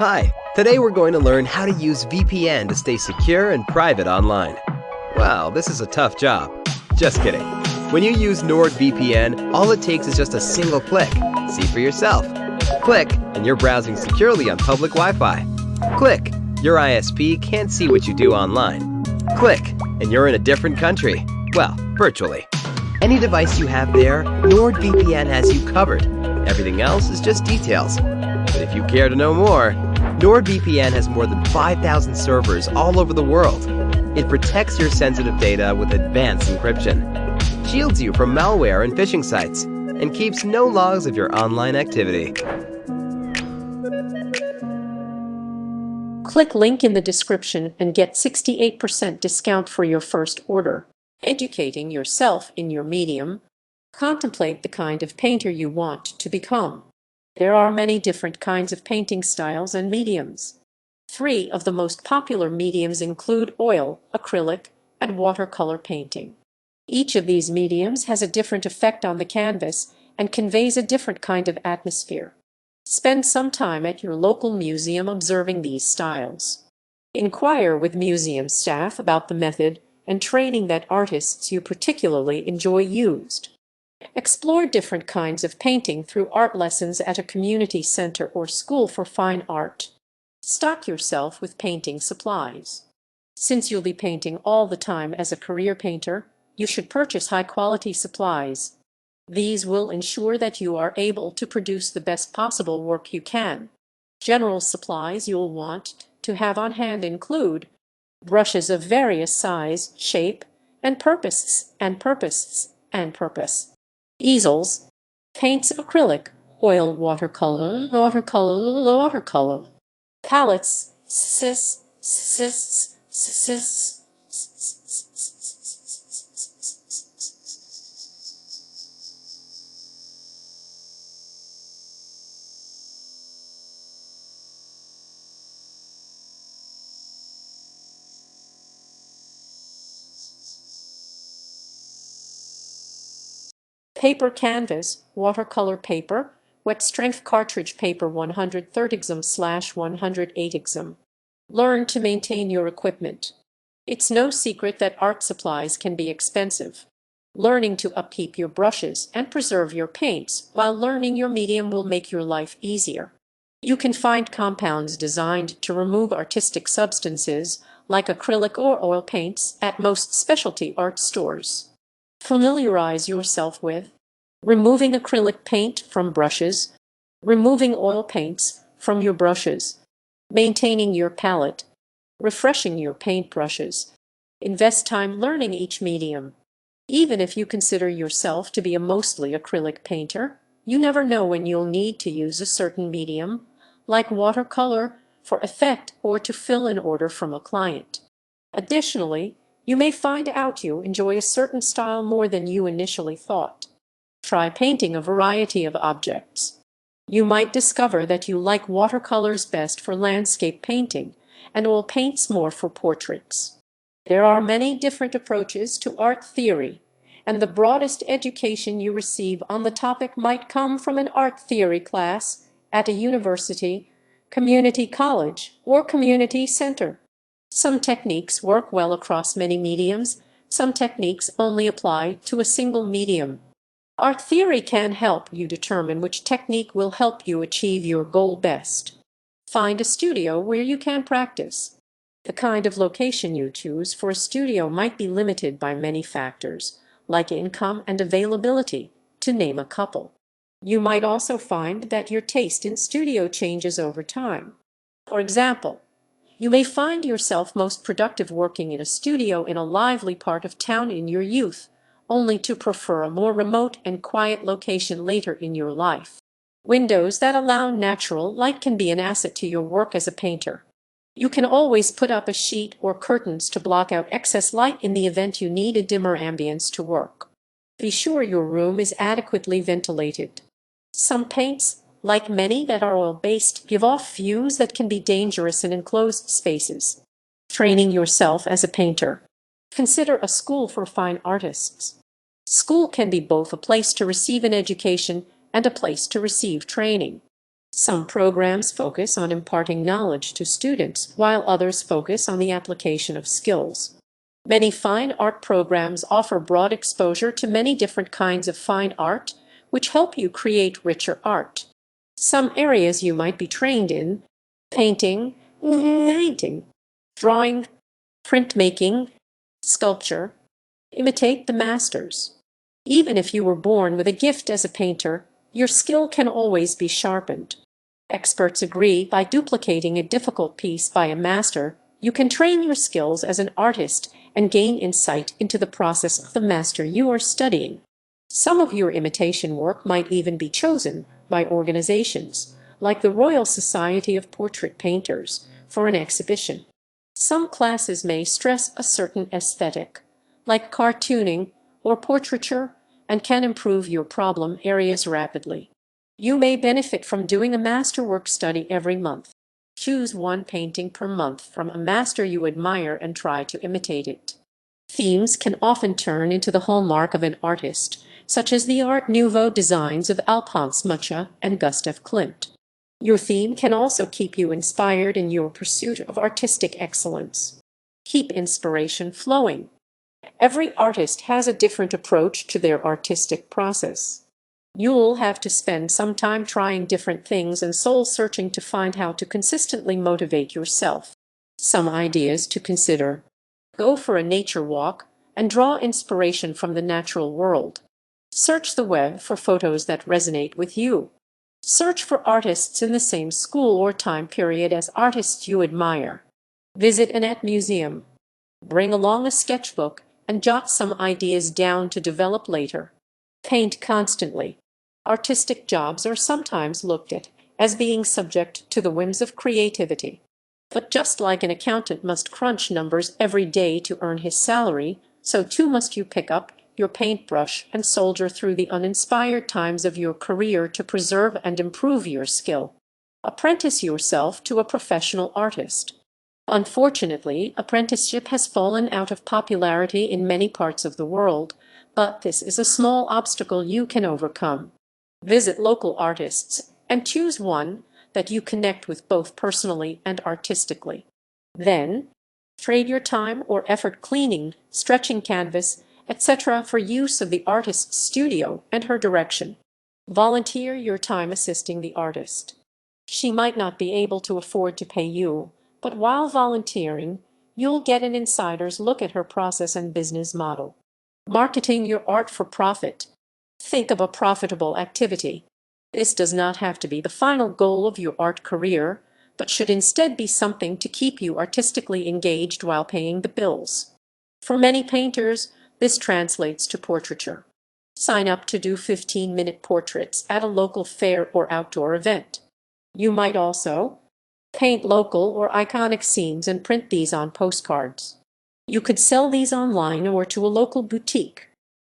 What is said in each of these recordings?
Hi, today we're going to learn how to use VPN to stay secure and private online. Wow, this is a tough job. Just kidding. When you use NordVPN, all it takes is just a single click. See for yourself. Click, and you're browsing securely on public Wi-Fi. Click, your ISP can't see what you do online. Click, and you're in a different country. Well, virtually. Any device you have there, NordVPN has you covered. Everything else is just details. But if you care to know more, NordVPN has more than 5,000 servers all over the world. It protects your sensitive data with advanced encryption, shields you from malware and phishing sites, and keeps no logs of your online activity. Click link in the description and get 68% discount for your first order. Educating yourself in your medium. Contemplate the kind of painter you want to become. There are many different kinds of painting styles and mediums. 3 of the most popular mediums include oil, acrylic, and watercolor painting. Each of these mediums has a different effect on the canvas and conveys a different kind of atmosphere. Spend some time at your local museum observing these styles. Inquire with museum staff about the method and training that artists you particularly enjoy used. Explore different kinds of painting through art lessons at a community center or school for fine art. Stock yourself with painting supplies. Since you'll be painting all the time as a career painter, you should purchase high-quality supplies. These will ensure that you are able to produce the best possible work you can. General supplies you'll want to have on hand include brushes of various size, shape, and purpose, easels, paints, acrylic, oil, watercolor, palettes, paper canvas, watercolor paper, wet strength cartridge paper 130x/108x. Learn to maintain your equipment. It's no secret that art supplies can be expensive. Learning to upkeep your brushes and preserve your paints while learning your medium will make your life easier. You can find compounds designed to remove artistic substances like acrylic or oil paints at most specialty art stores. Familiarize yourself with removing acrylic paint from brushes, removing oil paints from your brushes, maintaining your palette, refreshing your paint brushes. Invest time learning each medium. Even if you consider yourself to be a mostly acrylic painter, you never know when you'll need to use a certain medium, like watercolor, for effect or to fill an order from a client. Additionally, you may find out you enjoy a certain style more than you initially thought. Try painting a variety of objects. You might discover that you like watercolors best for landscape painting and oil paints more for portraits. There are many different approaches to art theory, and the broadest education you receive on the topic might come from an art theory class at a university, community college, or community center. Some techniques work well across many mediums, some techniques only apply to a single medium. Art theory can help you determine which technique will help you achieve your goal best. Find a studio where you can practice. The kind of location you choose for a studio might be limited by many factors, like income and availability, to name a couple. You might also find that your taste in studio changes over time. For example, you may find yourself most productive working in a studio in a lively part of town in your youth, only to prefer a more remote and quiet location later in your life. Windows that allow natural light can be an asset to your work as a painter. You can always put up a sheet or curtains to block out excess light in the event you need a dimmer ambience to work. Be sure your room is adequately ventilated. Some paints, like many that are oil-based, give off fumes that can be dangerous in enclosed spaces. Training yourself as a painter. Consider a school for fine artists. School can be both a place to receive an education and a place to receive training. Some programs focus on imparting knowledge to students, while others focus on the application of skills. Many fine art programs offer broad exposure to many different kinds of fine art, which help you create richer art. Some areas you might be trained in: painting, drawing, printmaking, sculpture. Imitate the masters. Even if you were born with a gift as a painter, your skill can always be sharpened. Experts agree by duplicating a difficult piece by a master, you can train your skills as an artist and gain insight into the process of the master you are studying. Some of your imitation work might even be chosen by organizations, like the Royal Society of Portrait Painters, for an exhibition. Some classes may stress a certain aesthetic, like cartooning or portraiture, and can improve your problem areas rapidly. You may benefit from doing a masterwork study every month. Choose one painting per month from a master you admire and try to imitate it. Themes can often turn into the hallmark of an artist, such as the Art Nouveau designs of Alphonse Mucha and Gustav Klimt. Your theme can also keep you inspired in your pursuit of artistic excellence. Keep inspiration flowing. Every artist has a different approach to their artistic process. You'll have to spend some time trying different things and soul-searching to find how to consistently motivate yourself. Some ideas to consider: go for a nature walk and draw inspiration from the natural world. Search the web for photos that resonate with you. Search for artists in the same school or time period as artists you admire. Visit an art museum. Bring along a sketchbook and jot some ideas down to develop later. Paint constantly. Artistic jobs are sometimes looked at as being subject to the whims of creativity. But just like an accountant must crunch numbers every day to earn his salary, so too must you pick up your paintbrush and soldier through the uninspired times of your career to preserve and improve your skill. Apprentice yourself to a professional artist. Unfortunately, apprenticeship has fallen out of popularity in many parts of the world, but this is a small obstacle you can overcome. Visit local artists and choose one that you connect with both personally and artistically. Then, trade your time or effort cleaning, stretching canvas, etc. for use of the artist's studio and her direction. Volunteer your time assisting the artist. She might not be able to afford to pay you, but while volunteering, you'll get an insider's look at her process and business model. Marketing your art for profit. Think of a profitable activity. This does not have to be the final goal of your art career, but should instead be something to keep you artistically engaged while paying the bills. For many painters, this translates to portraiture. Sign up to do 15-minute portraits at a local fair or outdoor event. You might also paint local or iconic scenes and print these on postcards. You could sell these online or to a local boutique.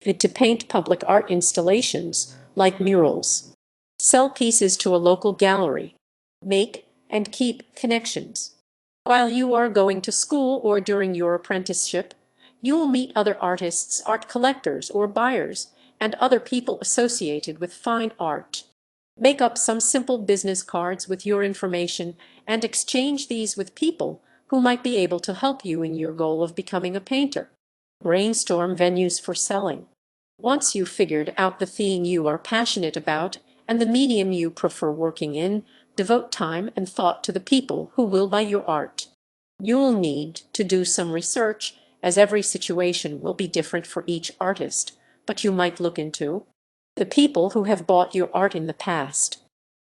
Fit to paint public art installations, like murals. Sell pieces to a local gallery. Make and keep connections. While you are going to school or during your apprenticeship, you will meet other artists, art collectors, or buyers, and other people associated with fine art. Make up some simple business cards with your information and exchange these with people who might be able to help you in your goal of becoming a painter. Brainstorm venues for selling. Once you've figured out the theme you are passionate about and the medium you prefer working in, devote time and thought to the people who will buy your art. You'll need to do some research, as every situation will be different for each artist, but you might look into the people who have bought your art in the past.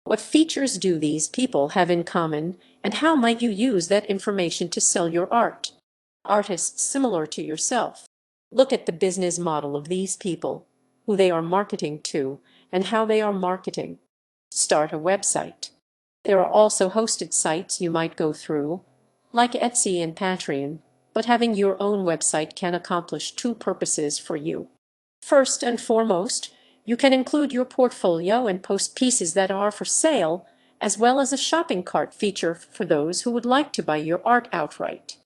What features do these people have in common, and how might you use that information to sell your art? Artists similar to yourself. Look at the business model of these people, who they are marketing to, and how they are marketing. Start a website. There are also hosted sites you might go through, like Etsy and Patreon, but having your own website can accomplish two purposes for you. First and foremost, you can include your portfolio and post pieces that are for sale, as well as a shopping cart feature for those who would like to buy your art outright.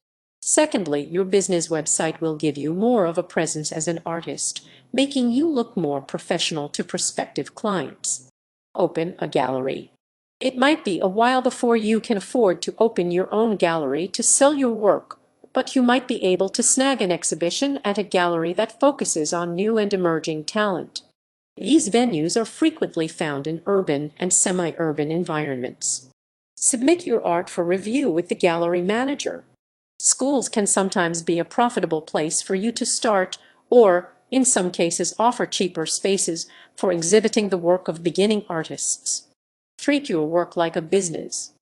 Secondly, your business website will give you more of a presence as an artist, making you look more professional to prospective clients. Open a gallery. It might be a while before you can afford to open your own gallery to sell your work, but you might be able to snag an exhibition at a gallery that focuses on new and emerging talent. These venues are frequently found in urban and semi-urban environments. Submit your art for review with the gallery manager. Schools can sometimes be a profitable place for you to start, or, in some cases, offer cheaper spaces for exhibiting the work of beginning artists. Treat your work like a business.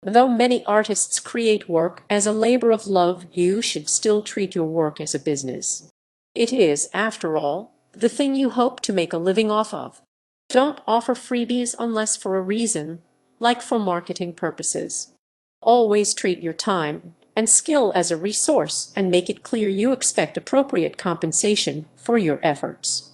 Though many artists create work as a labor of love, you should still treat your work as a business. It is, after all, the thing you hope to make a living off of. Don't offer freebies unless for a reason, like for marketing purposes. Always treat your time and skill as a resource and make it clear you expect appropriate compensation for your efforts.